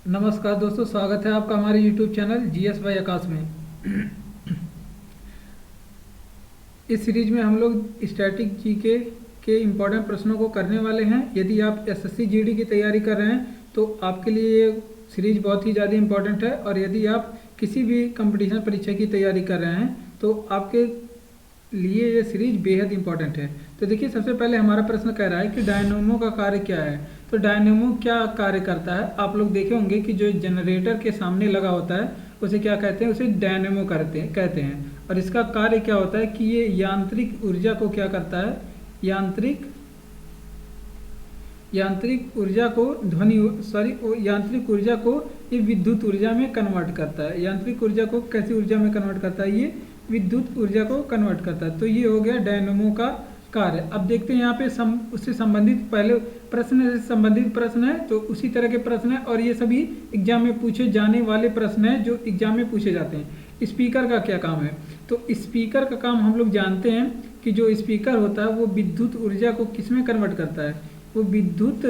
नमस्कार दोस्तों, स्वागत है आपका हमारे YouTube चैनल जीएस बाय आकाश में। इस सीरीज में हम लोग स्टैटिक जीके के इम्पोर्टेंट प्रश्नों को करने वाले हैं। यदि आप एसएससी जीडी की तैयारी कर रहे हैं तो आपके लिए ये सीरीज बहुत ही ज़्यादा इम्पोर्टेंट है, और यदि आप किसी भी कंपटीशन परीक्षा की तैयारी कर रहे हैं तो आपके लिए ये सीरीज बेहद इंपॉर्टेंट है। तो देखिए, सबसे पहले हमारा प्रश्न कह रहा है कि डायनेमो का कार्य क्या है। तो डायनेमो क्या कार्य करता है, आप लोग देखे होंगे कि जो जनरेटर के सामने लगा होता है उसे क्या कहते हैं, उसे डायनेमो कहते हैं। और इसका कार्य क्या होता है कि ये यांत्रिक ऊर्जा को क्या करता है, यांत्रिक ऊर्जा को यांत्रिक ऊर्जा को ये विद्युत ऊर्जा में कन्वर्ट करता है। यांत्रिक ऊर्जा को कैसी ऊर्जा में कन्वर्ट करता है, ये विद्युत ऊर्जा को कन्वर्ट करता है। तो ये हो गया डायनेमो का कार्य। अब देखते हैं यहाँ पे उससे संबंधित पहले प्रश्न से संबंधित प्रश्न है, तो उसी तरह के प्रश्न है, और ये सभी एग्जाम में पूछे जाने वाले प्रश्न है जो एग्जाम में पूछे जाते हैं। स्पीकर का क्या काम है, तो स्पीकर का काम हम लोग जानते हैं कि जो स्पीकर होता है वो विद्युत ऊर्जा को किस में कन्वर्ट करता है, वो विद्युत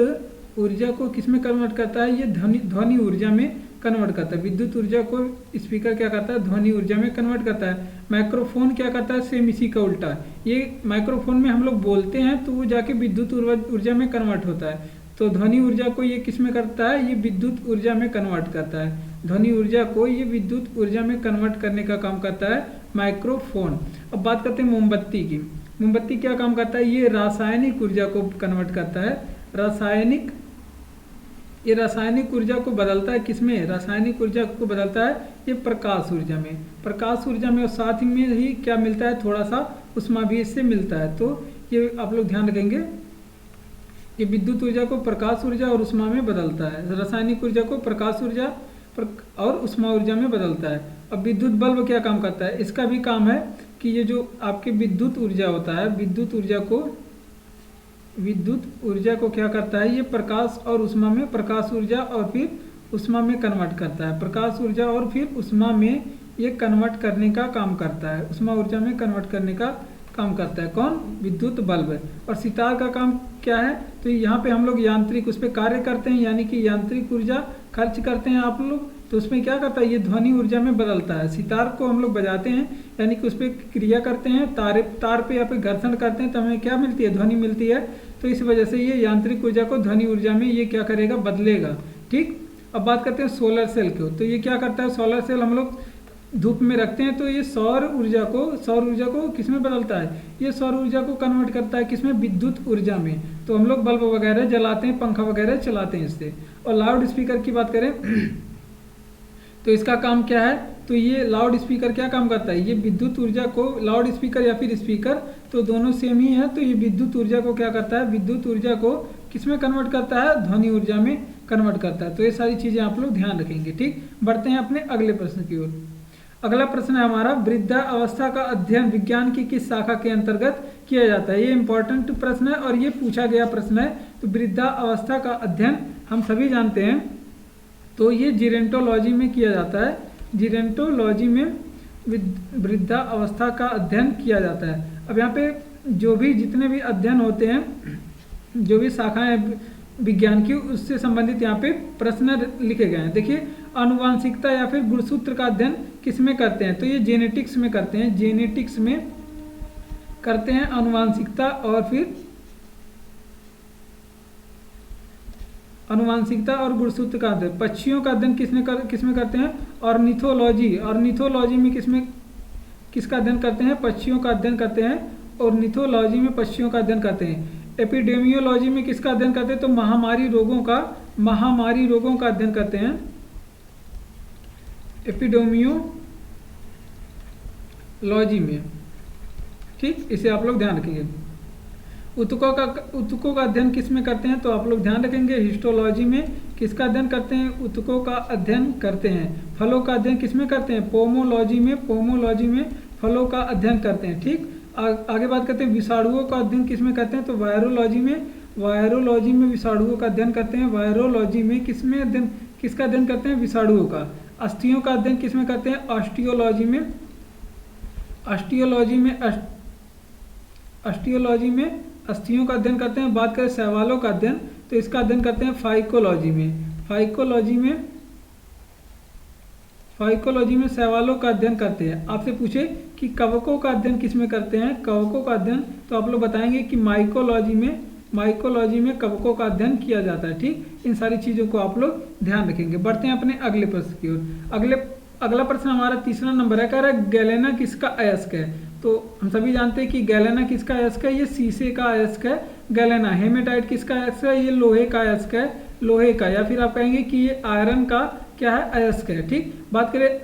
ऊर्जा को किस में कन्वर्ट करता है, ये ध्वनि ऊर्जा में कन्वर्ट करता है। विद्युत ऊर्जा को स्पीकर क्या करता है, ध्वनि ऊर्जा में कन्वर्ट करता है। माइक्रोफोन क्या करता है, सेम इसी का उल्टा। ये माइक्रोफोन में हम लोग बोलते हैं तो वो जाके विद्युत ऊर्जा में कन्वर्ट होता है। तो ध्वनि ऊर्जा को ये किस में करता है, ये विद्युत ऊर्जा में कन्वर्ट करता है। ध्वनि ऊर्जा को ये विद्युत ऊर्जा में कन्वर्ट करने का काम करता है माइक्रोफोन। अब बात करते हैं मोमबत्ती की। मोमबत्ती क्या काम करता है, ये रासायनिक ऊर्जा को कन्वर्ट करता है। ये रासायनिक ऊर्जा को बदलता है किसमें, रासायनिक ऊर्जा को बदलता है ये प्रकाश ऊर्जा में। प्रकाश ऊर्जा में और साथ में ही क्या मिलता है, थोड़ा सा उष्मा भी इससे मिलता है। तो ये आप लोग ध्यान रखेंगे, ये विद्युत ऊर्जा को प्रकाश ऊर्जा और उष्मा में बदलता है। रासायनिक ऊर्जा को प्रकाश ऊर्जा और उष्मा ऊर्जा में बदलता है। अब विद्युत बल्ब क्या काम करता है, इसका भी काम है कि ये जो आपके विद्युत ऊर्जा होता है, विद्युत ऊर्जा को क्या करता है, ये प्रकाश और उष्मा में, प्रकाश ऊर्जा और फिर उष्मा में कन्वर्ट करता है। प्रकाश ऊर्जा और फिर उष्मा में ये कन्वर्ट करने का काम करता है, उष्मा ऊर्जा में कन्वर्ट करने का काम करता है। कौन, विद्युत बल्ब। और सितार का काम क्या है, तो यहाँ पे हम लोग यांत्रिक उस पर कार्य करते हैं, यानी कि यांत्रिक ऊर्जा खर्च करते हैं आप लोग, तो उसमें क्या करता है, ये ध्वनि ऊर्जा में बदलता है। सितार को हम लोग बजाते हैं, यानी कि उस पर क्रिया करते हैं, तार पे या पे घर्षण करते हैं तो हमें क्या मिलती है, ध्वनि मिलती है। तो इस वजह से ये यांत्रिक ऊर्जा को ध्वनि ऊर्जा में ये क्या करेगा, बदलेगा। ठीक। अब बात करते हैं सोलर सेल को। तो ये क्या करता है, सोलर सेल हम लोग धूप में रखते हैं तो ये सौर ऊर्जा को किसमें बदलता है, ये सौर ऊर्जा को कन्वर्ट करता है किसमें, विद्युत ऊर्जा में। तो हम लोग बल्ब वगैरह जलाते हैं, पंखा वगैरह चलाते हैं इससे। और लाउड स्पीकर की बात करें तो इसका काम क्या है, तो ये लाउड स्पीकर क्या काम करता है, ये विद्युत ऊर्जा को, लाउड स्पीकर या फिर स्पीकर तो दोनों सेम ही है। तो ये विद्युत ऊर्जा को क्या करता है, विद्युत ऊर्जा को किसमें कन्वर्ट करता है, ध्वनि ऊर्जा में कन्वर्ट करता है। तो ये सारी चीजें आप लोग ध्यान रखेंगे। ठीक। बढ़ते हैं अपने अगले प्रश्न की ओर। अगला प्रश्न है हमारा, वृद्धा अवस्था का अध्ययन विज्ञान की किस शाखा के अंतर्गत किया जाता है। ये इंपॉर्टेंट प्रश्न है और ये पूछा गया प्रश्न है। तो वृद्धा अवस्था का अध्ययन हम सभी जानते हैं, तो ये जीरेंटोलॉजी में किया जाता है। जीरेंटोलॉजी में वृद्धा अवस्था का अध्ययन किया जाता है। अब यहाँ पे जो भी जितने भी अध्ययन होते हैं, जो भी शाखाएं विज्ञान की, उससे संबंधित यहाँ पे प्रश्न लिखे गए हैं। देखिए, आनुवांशिकता या फिर गुणसूत्र का अध्ययन किस में करते हैं, तो ये जेनेटिक्स में करते हैं। जेनेटिक्स में करते हैं आनुवांशिकता और फिर आनुवांशिकता और गुणसूत्र का अध्ययन। पक्षियों का अध्ययन किसमें करते हैं, ऑर्निथोलॉजी में किसका अध्ययन करते हैं, पक्षियों का अध्ययन करते हैं। ऑर्निथोलॉजी में पक्षियों का अध्ययन करते हैं। एपिडेमियोलॉजी में किसका अध्ययन करते हैं, तो महामारी रोगों का अध्ययन करते हैं। एपिडेमियोलॉजी में। ठीक, इसे आप लोग ध्यान रखेंगे। ऊतकों का अध्ययन किस में करते हैं, तो आप लोग ध्यान रखेंगे, हिस्टोलॉजी में किसका अध्ययन करते हैं, ऊतकों का अध्ययन करते हैं। फलों का अध्ययन किस में करते हैं, पोमोलॉजी में फलों का अध्ययन करते हैं। ठीक। आगे बात करते हैं, विषाणुओं का अध्ययन किस में करते हैं, तो वायरोलॉजी में विषाणुओं का अध्ययन करते हैं। वायरोलॉजी में किसका अध्ययन करते हैं, विषाणुओं का। अस्थियों का अध्ययन किस में करते हैं, ऑस्टियोलॉजी में अस्थियों का अध्ययन करते हैं। बात करें शैवालों का अध्ययन, तो इसका अध्ययन करते हैं फाइकोलॉजी में। फाइकोलॉजी में सवालों का अध्ययन करते हैं। आपसे पूछे कि कवकों का अध्ययन किस में करते हैं, कवकों का अध्ययन, तो आप लोग बताएंगे कि माइकोलॉजी में कवकों का अध्ययन किया जाता है। ठीक, इन सारी चीज़ों को आप लोग ध्यान रखेंगे। बढ़ते हैं अपने अगले प्रश्न की ओर। अगला प्रश्न हमारा तीसरा नंबर है, कह रहा है गैलेना किसका अयस्क है। तो हम सभी जानते हैं कि गैलेना किसका अयस्क है, ये शीशे का अयस्क है गैलेना। हेमेटाइट किसका अयस्क है, ये लोहे का अयस्क है, लोहे का, या फिर आप कहेंगे कि ये आयरन का क्या है, अयस्क है। ठीक, बात करें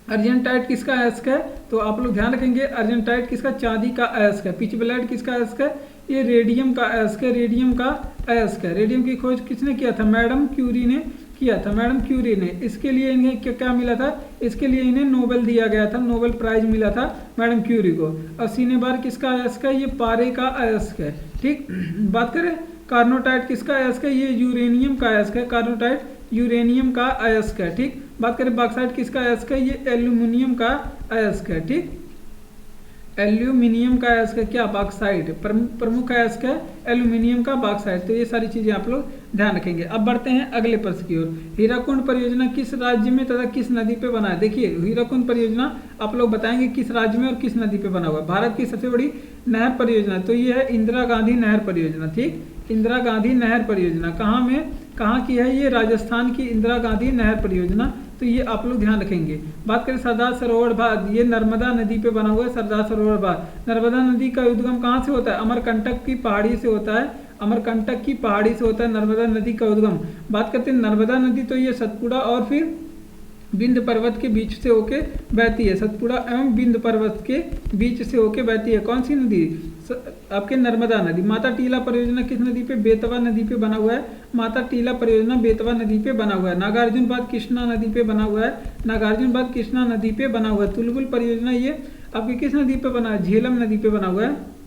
अर्जेंटाइट किसका अयस्क है, तो आप लोग ध्यान रखेंगे अर्जेंटाइट किसका, चांदी का अयस्क है। पिच ब्लेड किसका अयस्क है, ये रेडियम का अयस्क है, रेडियम का अयस्क है। रेडियम की खोज किसने किया था, मैडम क्यूरी ने किया था, मैडम क्यूरी ने। इसके लिए इन्हें क्या मिला था, इसके लिए इन्हें नोबेल दिया गया था, नोबेल प्राइज मिला था मैडम क्यूरी को। और सिनेबार किसका अयस्क है, ये पारे का अयस्क है। ठीक, बात करें कार्नोटाइट किसका अयस्क है, ये यूरेनियम का अयस्क है, कार्नोटाइट यूरेनियम का अयस्क है। ठीक, बात करें बॉक्साइट किसका अयस्क है, ये एल्यूमिनियम का अयस्क है। ठीक, एल्यूमिनियम का अयस्क है क्या, बॉक्साइट, प्रमुख अयस्क है एल्यूमिनियम का बॉक्साइट। तो ये सारी चीजें आप लोग ध्यान रखेंगे। अब बढ़ते हैं अगले प्रश्न की ओर। हीराकुंड परियोजना किस राज्य में तथा किस नदी पे बना है। देखिए हीराकुंड परियोजना आप लोग बताएंगे किस राज्य में और किस नदी पे बना हुआ है। भारत की सबसे बड़ी नहर परियोजना तो ये है इंदिरा गांधी नहर परियोजना। ठीक, इंदिरा गांधी नहर परियोजना कहाँ की है, ये राजस्थान की इंदिरा गांधी नहर परियोजना। तो ये आप लोग ध्यान रखेंगे। बात करें सरदार सरोवर बांध, ये नर्मदा नदी पे बना हुआ है सरदार सरोवर बांध। नर्मदा नदी का उद्गम कहाँ से होता है, अमरकंटक की पहाड़ी से होता है, अमरकंटक की पहाड़ी से होता है नर्मदा नदी का उद्गम। बात करते हैं नर्मदा नदी, तो ये सतपुड़ा और फिर विंध्य पर्वत के बीच से होके बहती है, सतपुड़ा एवं विंध्य पर्वत के बीच से होके बहती है। कौन सी नदी, आपके नर्मदा नदी। माता टीला परियोजना किस नदी पे, बेतवा नदी पे बना हुआ है। माता टीला परियोजना बेतवा नदी पे बना हुआ है। नागार्जुन बांध कृष्णा नदी पे बना हुआ है, नागार्जुन बांध कृष्णा नदी पे बना हुआ है। तुलबुल परियोजना ये आपकी किस नदी पे बना है, झेलम नदी पे बना हुआ है,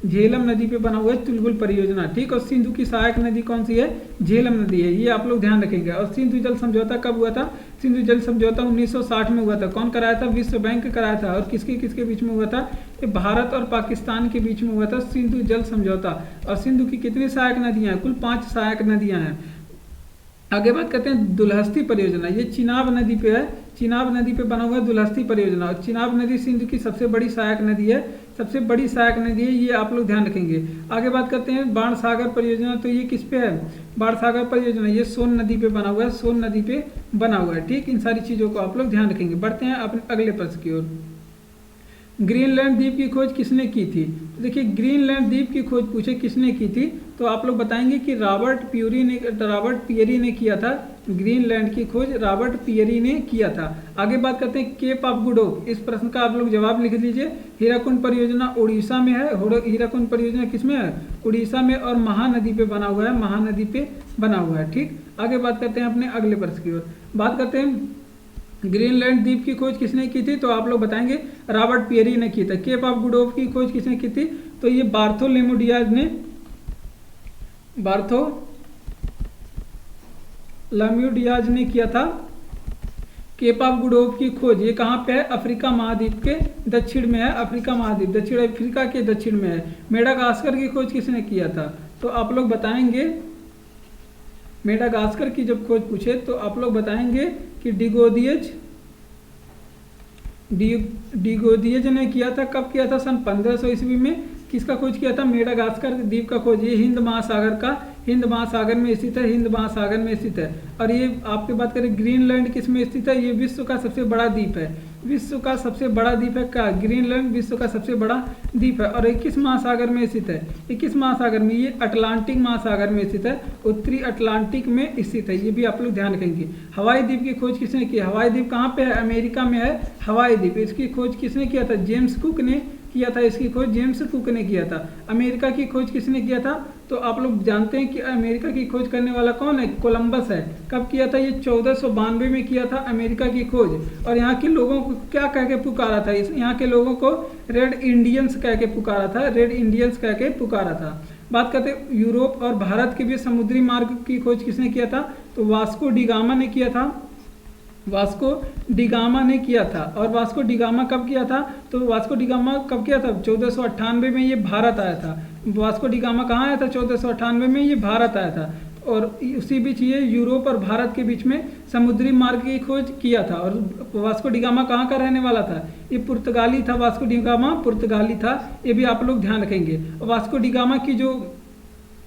झेलम नदी पे बना हुआ है तुलबुल परियोजना। ठीक, और सिंधु की सहायक नदी कौन सी है, झेलम नदी है, ये आप लोग ध्यान रखेंगे। और सिंधु जल समझौता कब हुआ था, सिंधु जल समझौता 1960 में हुआ था। कौन कराया था, विश्व बैंक कराया था। और किसके किसके बीच में हुआ था, ये भारत और पाकिस्तान के बीच में हुआ था सिंधु जल समझौता। और सिंधु की कितनी सहायक नदियां हैं, कुल 5 सहायक नदियां हैं। आगे बात करते हैं दुलहस्ती परियोजना, ये चिनाब नदी पे है, चिनाब नदी पे बना हुआ है दुलहस्ती परियोजना। और चिनाब नदी सिंधु की सबसे बड़ी सहायक नदी है, सबसे बड़ी सहायक नदी है, ये आप लोग ध्यान रखेंगे। आगे बात करते हैं बाण सागर परियोजना, तो ये किस पे है, बाण सागर परियोजना ये सोन नदी पे बना हुआ है, सोन नदी पे बना हुआ है। ठीक, इन सारी चीजों को आप लोग ध्यान रखेंगे। बढ़ते हैं अपने अगले प्रश्न की ओर। ग्रीनलैंड द्वीप की खोज किसने की थी। तो देखिए ग्रीनलैंड द्वीप की खोज पूछे किसने की थी, तो आप लोग बताएंगे कि रॉबर्ट पियरी ने किया था। ग्रीनलैंड की खोज रॉबर्ट पियरी ने किया था। आगे बात करते हैं केप ऑफ गुड होप, इस प्रश्न का आप लोग जवाब लिख लीजिए। हीराकुंड परियोजना उड़ीसा में है, हीराकुंड परियोजना किसमें है, उड़ीसा में, और महानदी पे बना हुआ है, महानदी पे बना हुआ है। ठीक, आगे बात करते हैं अपने अगले प्रश्न की ओर। बात करते हैं ग्रीनलैंड द्वीप की खोज किसने की थी, तो आप लोग बताएंगे रॉबर्ट पियरी ने की था। केप ऑफ गुड होप की खोज किसने की थी, तो ये बार्थोलोम्यू डियाज ने किया था। केप ऑफ गुड होप की खोज ये कहाँ पे है, अफ्रीका महाद्वीप के दक्षिण में है, अफ्रीका महाद्वीप दक्षिण अफ्रीका के दक्षिण में है। मेडागास्कर की खोज किसने किया था, तो आप लोग बताएंगे मेडागास्कर की जब खोज पूछे तो आप लोग बताएंगे कि डिगोदियज ने किया था। कब किया था, सन 1500 ईस्वी में। किसका खोज किया था, मेडागास्कर द्वीप का खोज। ये हिंद महासागर में स्थित है, हिंद महासागर में स्थित है। और ये आपकी बात करें ग्रीनलैंड किस में स्थित है, ये विश्व का सबसे बड़ा द्वीप है, विश्व का सबसे बड़ा द्वीप है क्या, ग्रीनलैंड विश्व का सबसे बड़ा द्वीप है। और 21 महासागर में स्थित है, 21 महासागर में, ये अटलांटिक महासागर में स्थित है, उत्तरी अटलांटिक में स्थित है, ये भी आप लोग ध्यान रखेंगे। हवाई द्वीप की खोज किसने की, हवाई द्वीप कहाँ पे है, अमेरिका में है हवाई द्वीप। इसकी खोज किसने किया था, जेम्स कुक ने किया था, इसकी खोज जेम्स कुक ने किया था। अमेरिका की खोज किसने किया था, तो आप लोग जानते हैं कि अमेरिका की खोज करने वाला कौन है, कोलंबस है। कब किया था, ये 1492 में किया था अमेरिका की खोज। और यहाँ के लोगों को क्या कह के पुकारा था, यहाँ के लोगों को रेड इंडियंस कह के पुकारा था, रेड इंडियंस कह के पुकारा था। बात करते हैं यूरोप और भारत के बीच समुद्री मार्ग की खोज किसने किया था, तो वास्को डिगामा ने किया था, वास्को डिगामा ने किया था। और वास्को डिगामा कब किया था, तो वास्को डिगामा कब किया था, 1498 में ये भारत आया था। वास्को डिगामा कहाँ आया था, 1498 में ये भारत आया था। और उसी बीच ये यूरोप और भारत के बीच में समुद्री मार्ग की खोज किया था। और वास्को डी गामा कहाँ का रहने वाला था? ये पुर्तगाली था। वास्को डी गामा पुर्तगाली था, ये भी आप लोग ध्यान रखेंगे। वास्को डी गामा की जो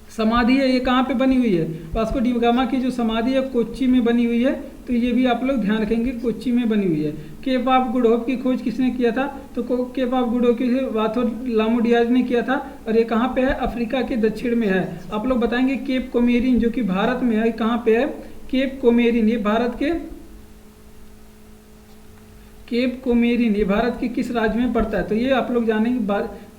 समाधि है ये कहाँ पे बनी हुई है? वास्को डी गामा की जो समाधि है कोच्चि में बनी हुई है, तो ये भी आप लोग ध्यान रखेंगे, कोच्चि में बनी हुई है। केप ऑफ गुड होप की खोज किसने किया था? तो केप ऑफ गुड होप की बार्थोलोमेव डियाज ने किया था, और ये कहाँ पे है? अफ्रीका के दक्षिण में है। आप लोग बताएंगे केप कोमेरिन जो कि भारत में है, कहाँ पे है? केप कोमेरिन, ये भारत के केप कोमेरिन ये भारत के किस राज्य में पड़ता है? तो ये आप लोग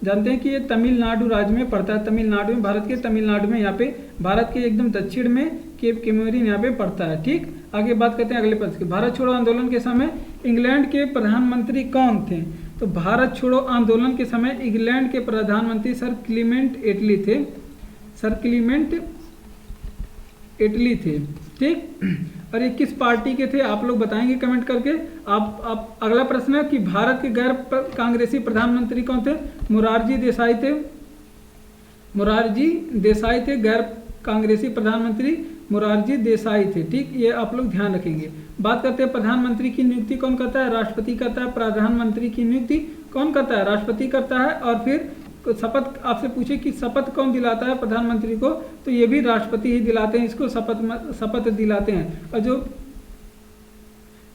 जानते हैं कि ये तमिलनाडु राज्य में पड़ता है। तमिलनाडु में, भारत के तमिलनाडु में, यहाँ पे भारत के एकदम दक्षिण में केप कोमेरिन यहाँ पे पड़ता है। ठीक, आगे बात करते हैं अगले प्रश्न की। भारत छोड़ो आंदोलन के समय इंग्लैंड के प्रधानमंत्री कौन थे? तो भारत छोड़ो आंदोलन के समय इंग्लैंड के प्रधानमंत्री सर क्लीमेंट एटली थे। सर क्लीमेंट एटली थे। ठीक, और ये किस पार्टी के थे? आप लोग बताएंगे कमेंट करके। आप अगला प्रश्न है कि भारत के गैर कांग्रेसी प्रधानमंत्री कौन थे? मोरारजी देसाई थे। मोरारजी देसाई थे गैर कांग्रेसी प्रधानमंत्री, मोरारजी देसाई थे। ठीक, ये आप लोग ध्यान रखेंगे। बात करते हैं प्रधानमंत्री की नियुक्ति कौन करता है? राष्ट्रपति करता है। प्रधानमंत्री की नियुक्ति कौन करता है? राष्ट्रपति करता है। और फिर शपथ आपसे पूछे कि शपथ कौन दिलाता है प्रधानमंत्री को? तो ये भी राष्ट्रपति ही दिलाते हैं, इसको शपथ दिलाते हैं। और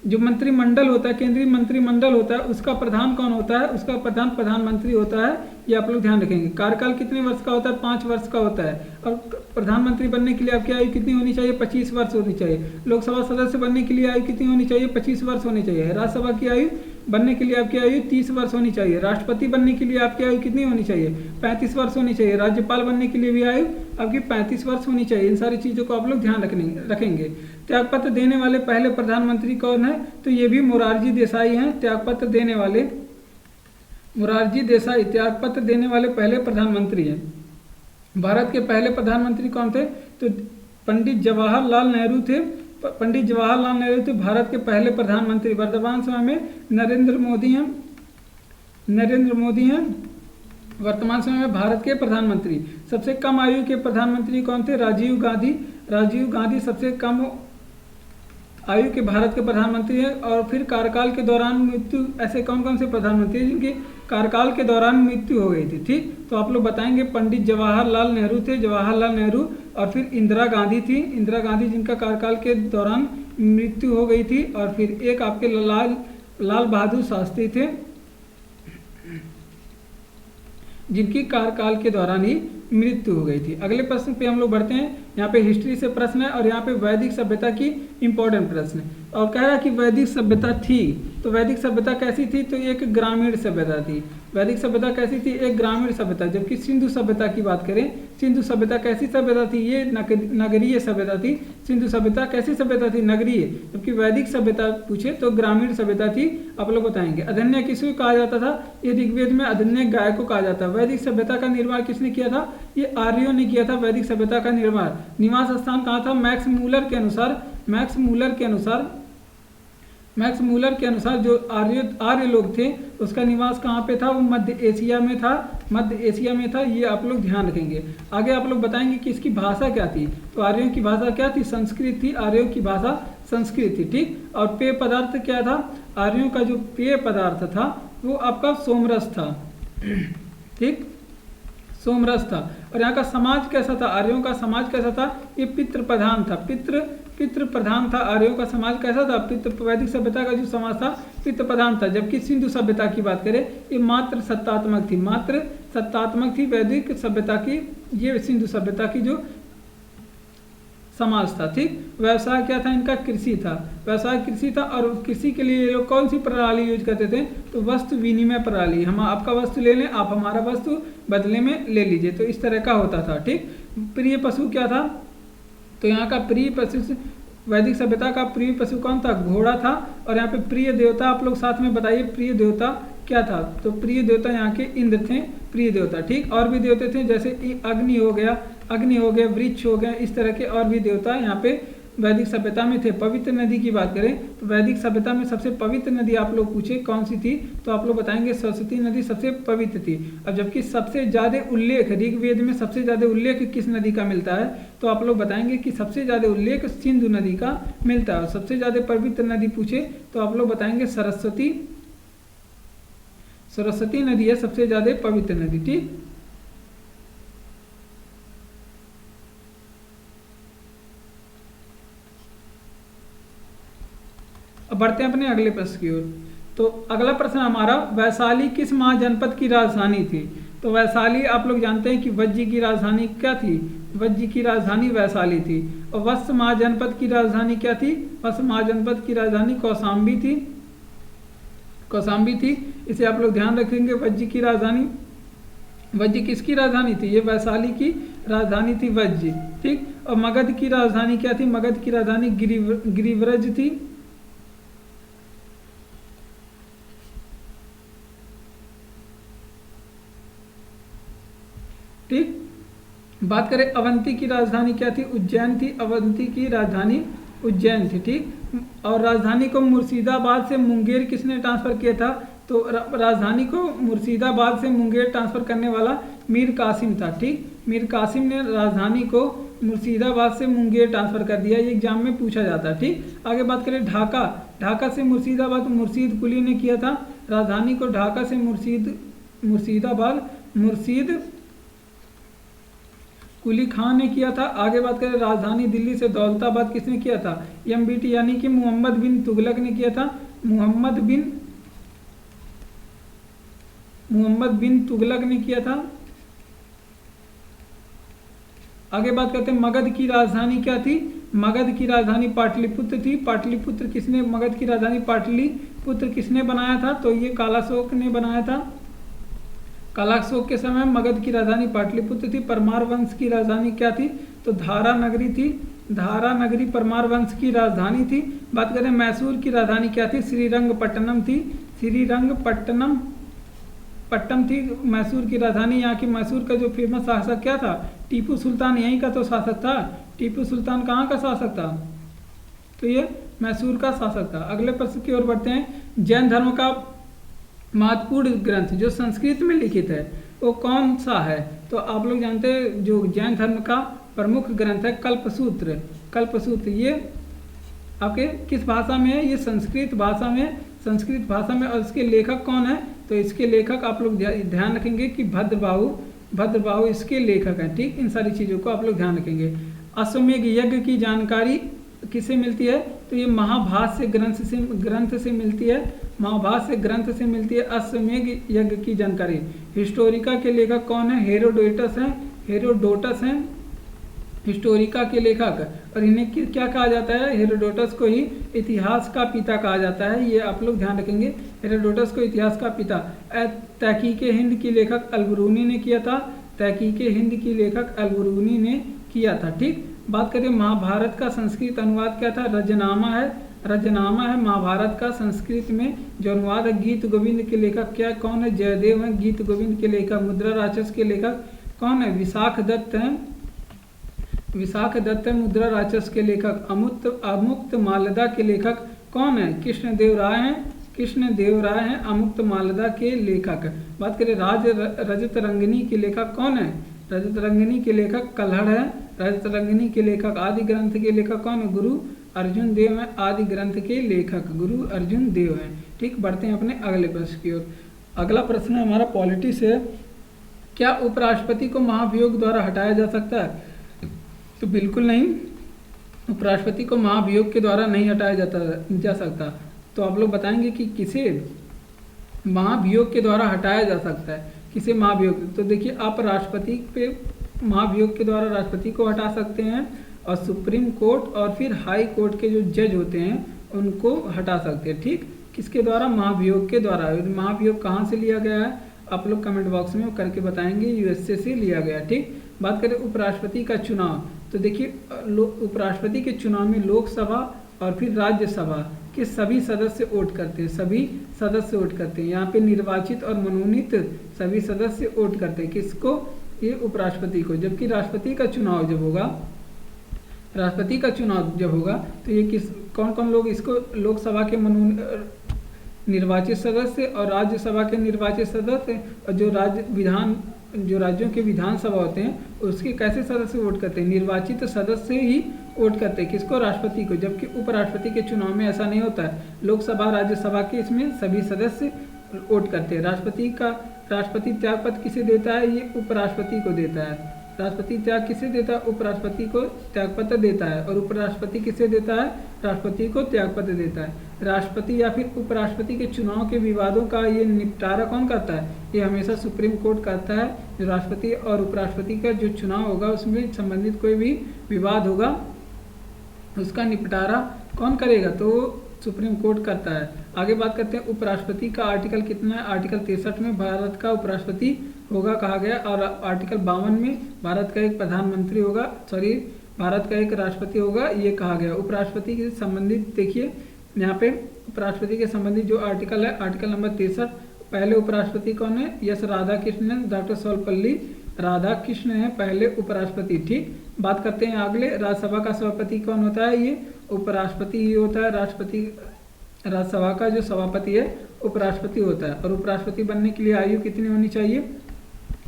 जो मंत्रिमंडल होता है, केंद्रीय मंत्रिमंडल होता है, उसका प्रधान कौन होता है? उसका प्रधान प्रधानमंत्री होता है। ये आप लोग ध्यान रखेंगे। कार्यकाल कितने वर्ष का होता है? 5 वर्ष का होता है। और प्रधानमंत्री बनने के लिए आपकी आयु कितनी होनी चाहिए? 25 वर्ष होनी चाहिए। लोकसभा सदस्य बनने के लिए आयु कितनी होनी चाहिए? 25 वर्ष होनी चाहिए। राज्यसभा की आयु बनने के लिए आपकी आयु 30 वर्ष होनी चाहिए। राष्ट्रपति बनने के लिए आपकी आयु कितनी होनी चाहिए? 35 वर्ष होनी चाहिए। राज्यपाल बनने के लिए भी आयु आपकी 35 वर्ष होनी चाहिए। इन सारी चीज़ों को आप लोग ध्यान रखेंगे। त्यागपत्र देने वाले पहले प्रधानमंत्री कौन है? तो ये भी मोरारजी देसाई हैं। त्यागपत्र देने वाले मोरारजी देसाई त्यागपत्र देने वाले पहले प्रधानमंत्री हैं। भारत के पहले प्रधानमंत्री कौन थे? तो पंडित जवाहरलाल नेहरू थे। पंडित जवाहरलाल नेहरू थे भारत के पहले प्रधानमंत्री। वर्तमान समय में नरेंद्र मोदी हैं वर्तमान समय में भारत के प्रधानमंत्री। सबसे कम आयु के प्रधानमंत्री कौन थे? राजीव गांधी सबसे कम आयु के भारत के प्रधानमंत्री हैं। और फिर कार्यकाल के दौरान मृत्यु, ऐसे कौन कौन से प्रधानमंत्री हैं जिनके कार्यकाल के दौरान मृत्यु हो गई थी? ठीक, तो आप लोग बताएंगे पंडित जवाहरलाल नेहरू थे, जवाहरलाल नेहरू। और फिर इंदिरा गांधी थी, इंदिरा गांधी जिनका कार्यकाल के दौरान मृत्यु हो गई थी। और फिर एक आपके लाल बहादुर शास्त्री थे जिनकी कार्यकाल के दौरान ही मृत्यु हो गई थी। अगले प्रश्न पे हम लोग बढ़ते हैं। यहाँ पे हिस्ट्री से प्रश्न है और यहाँ पे वैदिक सभ्यता की इंपॉर्टेंट प्रश्न है। और कह रहा है कि वैदिक सभ्यता थी, तो वैदिक सभ्यता कैसी थी? तो एक ग्रामीण सभ्यता थी। वैदिक सभ्यता कैसी थी? एक ग्रामीण सभ्यता। जबकि सिंधु सभ्यता की बात करें, सिंधु सभ्यता कैसी सभ्यता थी? ये नगरीय सभ्यता थी। सिंधु सभ्यता कैसी सभ्यता थी? नगरीय। जबकि वैदिक सभ्यता पूछे तो ग्रामीण सभ्यता थी। आप लोग बताएंगे। अधन्य किसको कहा जाता था? ये ऋग्वेद में अधन्य गाय को कहा जाता है। वैदिक सभ्यता का निर्माण किसने किया था? ये आर्यों ने किया था वैदिक सभ्यता का निर्माण। निवास स्थान कहाँ था? मैक्स मूलर के अनुसार जो आर्य लोग थे उसका निवास कहाँ पे था? वो मध्य एशिया में था। ये आप लोग ध्यान रखेंगे। आगे आप लोग बताएंगे कि इसकी भाषा क्या थी? तो आर्यों की भाषा क्या थी? संस्कृत थी। आर्यों की भाषा संस्कृत थी। ठीक, और पेय पदार्थ क्या था? आर्यों का जो पेय पदार्थ था वो आपका सोमरस था। ठीक, सोमरस था। और यहाँ का समाज कैसा था? आर्यों का समाज कैसा था? ये पितृ प्रधान था। पितृ प्रधान था। आर्यों का समाज कैसा था? वैदिक सभ्यता का जो समाज था पितृ प्रधान था। जबकि सिंधु सभ्यता की बात करें, ये मात्र सत्तात्मक थी वैदिक सभ्यता की। ये सिंधु सभ्यता की जो समाज था। ठीक, व्यवसाय क्या था इनका? कृषि था। व्यवसाय कृषि था। और कृषि के लिए ये लोग कौन सी प्रणाली यूज करते थे? तो वस्तु विनिमय प्रणाली। हम आपका वस्तु ले लें, आप हमारा वस्तु बदले में ले लीजिए, तो इस तरह का होता था। ठीक, प्रिय पशु क्या था? तो यहाँ का प्रिय पशु, वैदिक सभ्यता का प्रिय पशु कौन था? घोड़ा था। और यहाँ पे प्रिय देवता आप लोग साथ में बताइए, प्रिय देवता क्या था? तो प्रिय देवता यहाँ के इंद्र थे, प्रिय देवता। ठीक, और भी देवते थे जैसे अग्नि हो गया, वृक्ष हो गया, इस तरह के और भी देवता यहाँ पे वैदिक सभ्यता में थे। पवित्र नदी की बात करें तो वैदिक सभ्यता में सबसे पवित्र नदी आप लोग पूछे कौन सी थी, तो आप लोग बताएंगे सरस्वती नदी सबसे पवित्र थी। अब जबकि सबसे ज़्यादा उल्लेख ऋग्वेद में सबसे ज़्यादा उल्लेख किस नदी का मिलता है, तो आप लोग बताएंगे कि सबसे ज़्यादा उल्लेख सिंधु नदी का मिलता है। सबसे ज़्यादा पवित्र नदी पूछे तो आप लोग बताएंगे सरस्वती नदी है सबसे ज़्यादा पवित्र नदी। ठीक, अब बढ़ते हैं अपने अगले प्रश्न की ओर। तो अगला प्रश्न हमारा, वैशाली किस महाजनपद की राजधानी थी। तो वैशाली आप लोग जानते हैं कि वज्जी की राजधानी क्या थी, वज्जी की राजधानी वैशाली थी। और वत्स महाजनपद की राजधानी क्या थी, वत्स महाजनपद की राजधानी कौशाम्बी थी, कौशाम्बी थी। इसे आप लोग ध्यान रखेंगे। वज्जी की राजधानी, वज्जी किसकी राजधानी थी, ये वैशाली की राजधानी थी वज्जी। ठीक, और मगध की राजधानी क्या थी, मगध की राजधानी गिरिव्रज थी। ठीक, बात करें अवंती की राजधानी क्या थी, उज्जैन थी। अवंती की राजधानी उज्जैन थी। ठीक, और राजधानी को मुर्शिदाबाद से मुंगेर किसने ट्रांसफर किया था, तो राजधानी को मुर्शिदाबाद से मुंगेर ट्रांसफर करने वाला मीर कासिम था। ठीक, मीर कासिम ने राजधानी को मुर्शिदाबाद से मुंगेर ट्रांसफर कर दिया। ये एग्जाम में पूछा जाता है। ठीक, आगे बात करें ढाका, ढाका से मुर्शिदाबाद मुर्शीद कुली ने किया था। राजधानी को ढाका से मुर्शिदाबाद मुर्शीद कुली खान ने किया था। आगे बात करें राजधानी दिल्ली से दौलताबाद किसने किया था, MBT यानी कि मोहम्मद बिन तुगलक ने किया था। मोहम्मद बिन तुगलक ने किया था। आगे बात करते हैं मगध की राजधानी क्या थी, मगध की राजधानी पाटलिपुत्र थी। पाटलिपुत्र किसने, मगध की राजधानी पाटलिपुत्र किसने बनाया था, तो ये कालाशोक ने बनाया था। कालाशोक के समय मगध की राजधानी पाटलिपुत्र थी। परमार वंश की राजधानी क्या थी, तो धारा नगरी थी। धारा नगरी परमार वंश की राजधानी थी। बात करें मैसूर की राजधानी क्या थी, श्रीरंगपट्टनम थी। श्रीरंगपट्टनम थी मैसूर की राजधानी। यहाँ की मैसूर का जो फेमस शासक क्या था, टीपू सुल्तान यहीं का तो शासक था। टीपू सुल्तान कहाँ का शासक था, तो ये मैसूर का शासक था। अगले प्रश्न की ओर बढ़ते हैं। जैन धर्म का महत्वपूर्ण ग्रंथ जो संस्कृत में लिखित है वो कौन सा है, तो आप लोग जानते हैं जो जैन धर्म का प्रमुख ग्रंथ है कल्पसूत्र। कल्पसूत्र ये आपके किस भाषा में है, ये संस्कृत भाषा में। और इसके लेखक कौन है, तो इसके लेखक आप लोग ध्यान रखेंगे कि भद्रबाहु इसके लेखक हैं। ठीक, इन सारी चीज़ों को आप लोग ध्यान रखेंगे। अश्वमेध यज्ञ की जानकारी किससे मिलती है, तो ये महाभाष्य ग्रंथ से मिलती है। महाभाष्य ग्रंथ से मिलती है अश्वमेध यज्ञ की जानकारी। हिस्टोरिका के लेखक कौन है, हेरोडोटस हैं हिस्टोरिका के लेखक। और इन्हें क्या कहा जाता है, हेरोडोटस को ही इतिहास का पिता कहा जाता है। ये आप लोग ध्यान रखेंगे, हेरोडोटस को इतिहास का पिता। तहकीक हिंद की लेखक अलबरूनी ने किया था। तहकीक हिंद की लेखक अलबरूनी ने किया था। ठीक, बात करें महाभारत का संस्कृत अनुवाद क्या था, रजनामा है महाभारत का संस्कृत में जो अनुवाद है। गीत गोविंद के लेखक कौन है, जयदेव हैं। गीत गोविंद के लेखक। मुद्रा राक्षस के लेखक कौन है, विशाख दत्त हैं। मुद्रा राक्षस के लेखक। अमुक्त मालदा के लेखक कौन है, कृष्णदेव राय हैं अमुक्त मालदा के लेखक। बात करें रजत रंगिनी के लेखक कौन है, रजत रंगिनी के लेखक कल्हड़ है। रजत रंगिनी के लेखक। आदि ग्रंथ के लेखक कौन है, गुरु अर्जुन देव है। आदि ग्रंथ के लेखक गुरु अर्जुन देव हैं। ठीक, बढ़ते हैं अपने अगले प्रश्न की ओर। अगला प्रश्न हमारा पॉलिटिक्स है। क्या उपराष्ट्रपति को महाभियोग द्वारा हटाया जा सकता है, तो बिल्कुल नहीं, उपराष्ट्रपति को महाभियोग के द्वारा नहीं हटाया जा सकता। तो आप लोग बताएंगे कि किसे महाभियोग के द्वारा हटाया जा सकता है, किसे महाभियोग। तो देखिए आप राष्ट्रपति पे महाभियोग के द्वारा राष्ट्रपति को हटा सकते हैं, और सुप्रीम कोर्ट और फिर हाई कोर्ट के जो जज होते हैं उनको हटा सकते हैं। ठीक, किसके द्वारा, महाभियोग के द्वारा। महाभियोग कहाँ से लिया गया है, आप लोग कमेंट बॉक्स में करके बताएंगे। USA से लिया गया। ठीक, बात करें उपराष्ट्रपति का चुनाव, तो देखिए उपराष्ट्रपति के चुनाव में लोकसभा और फिर राज्यसभा के सभी सदस्य वोट करते हैं। यहाँ पे निर्वाचित और मनोनीत सभी सदस्य वोट करते हैं। किसको, ये उपराष्ट्रपति को। जबकि राष्ट्रपति का चुनाव जब होगा राष्ट्रपति का चुनाव जब होगा तो ये कौन कौन लोग इसको लोकसभा के निर्वाचित सदस्य और राज्यसभा के निर्वाचित सदस्य और जो राज्यों के विधानसभा होते हैं उसके कैसे सदस्य वोट करते हैं, निर्वाचित सदस्य ही वोट करते हैं किसको, राष्ट्रपति को। जबकि उपराष्ट्रपति के चुनाव में ऐसा नहीं होता है, लोकसभा राज्यसभा के इसमें सभी सदस्य वोट करते हैं। राष्ट्रपति त्यागपत्र किसे देता है, ये उपराष्ट्रपति को देता है। राष्ट्रपति त्याग किसे देता है, उपराष्ट्रपति को त्यागपत्र देता है। और उपराष्ट्रपति किसे देता है, राष्ट्रपति को त्यागपत्र देता है। राष्ट्रपति या फिर उपराष्ट्रपति के चुनाव के विवादों का ये निपटारा कौन करता है, ये हमेशा सुप्रीम कोर्ट करता है। जो राष्ट्रपति और उपराष्ट्रपति का जो चुनाव होगा उसमें संबंधित कोई भी विवाद होगा उसका निपटारा कौन करेगा, तो सुप्रीम कोर्ट करता है। आगे बात करते हैं उपराष्ट्रपति का आर्टिकल कितना है। आर्टिकल 63 में भारत का उपराष्ट्रपति होगा कहा गया, और आर्टिकल 52 में भारत का एक प्रधानमंत्री होगा, भारत का एक राष्ट्रपति होगा, ये कहा गया। उपराष्ट्रपति के संबंधित देखिए यहाँ पे उपराष्ट्रपति के संबंधित जो आर्टिकल है, आर्टिकल नंबर 63। पहले उपराष्ट्रपति कौन है, यस राधाकृष्णन, डॉक्टर सर्वपल्ली राधाकृष्ण है पहले उपराष्ट्रपति। ठीक, बात करते हैं अगले, राज्यसभा का सभापति कौन होता है, ये उपराष्ट्रपति ही होता है। राज्यसभा का जो सभापति है उपराष्ट्रपति होता है। और उपराष्ट्रपति बनने के लिए आयु कितनी होनी चाहिए,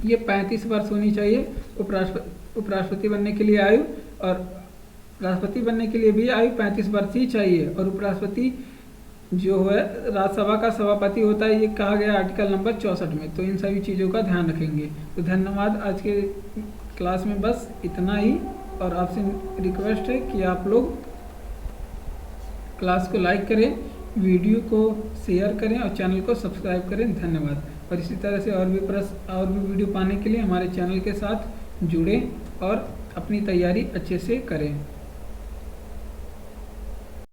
ये 35 वर्ष होनी चाहिए उपराष्ट्रपति बनने के लिए आयु, और राष्ट्रपति बनने के लिए भी आयु 35 वर्ष ही चाहिए। और उपराष्ट्रपति जो है राज्यसभा का सभापति होता है, ये कहा गया आर्टिकल नंबर 64 में। तो इन सभी चीज़ों का ध्यान रखेंगे। तो धन्यवाद, आज के क्लास में बस इतना ही, और आपसे रिक्वेस्ट है कि आप लोग क्लास को लाइक करें, वीडियो को शेयर करें और चैनल को सब्सक्राइब करें। धन्यवाद। और इसी तरह से और भी वीडियो पाने के लिए हमारे चैनल के साथ जुड़ें और अपनी तैयारी अच्छे से करें।